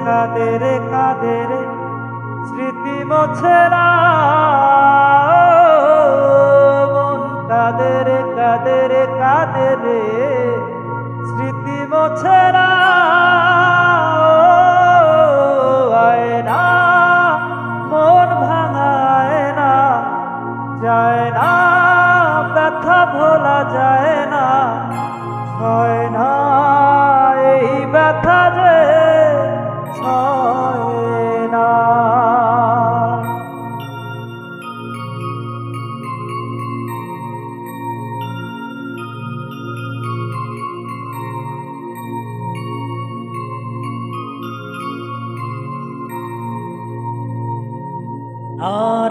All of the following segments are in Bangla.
কাঁদে রে কাঁদে রে স্মৃতি মোছে না মন কাঁদে রে কাঁদে রে কাঁদে রে স্মৃতি মোছে না আয়না মন ভাঙায় না যায় না ব্যথা ভোলা যায় না হয় না এই ব্যথা যে ছয় না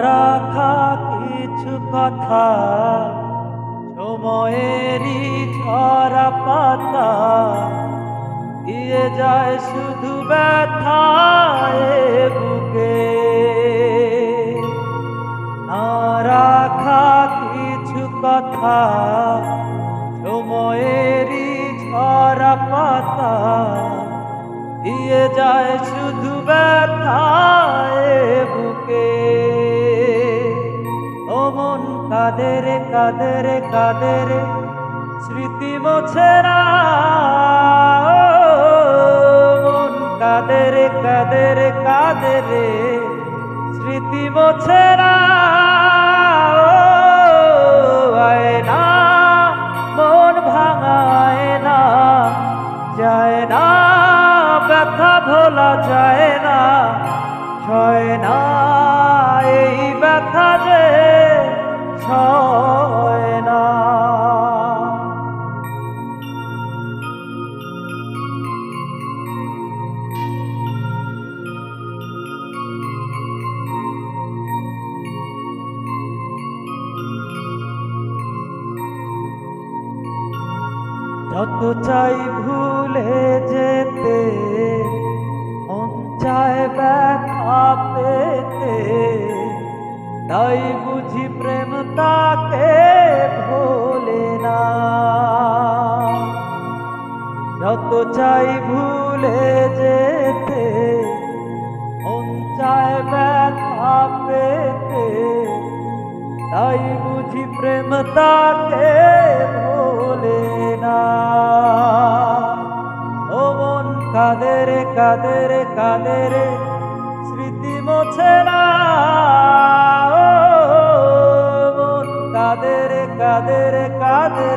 রাখা কিছু কথা সময়েরই ঝরা পাতা দিয়ে যায় শুধু ব্যথায় বুকে রাখা কিছু কথা সময়েরই ঝরা পাতা দিয়ে যায় শুধু ব্যথায় বুকে ও মন কাঁদে রে কাঁদে রে কাঁদে রে স্মৃতি মোছে না মন কাঁদে রে কাঁদে রে কাঁদে রে স্মৃতি মোছে না আয়না মন ভাঙায় না যায় না ব্যথা ভোলা যায় না ছয় না এই ব্যথা যে ছয় না যত চাই ভুলে যেতে মন চায় ব্যথা পেতে তাই বুঝি প্রেম তাকে ভোলে না যত চাই ভুলে যেতে মন চায় ব্যথা পেতে তাই বুঝি প্রেম তাকে ভোলে না ও মন কাঁদে রে কাঁদে রে কাঁদে রে স্মৃতি মোছে না ও মন কাঁদে রে কাঁদে রে কাঁদে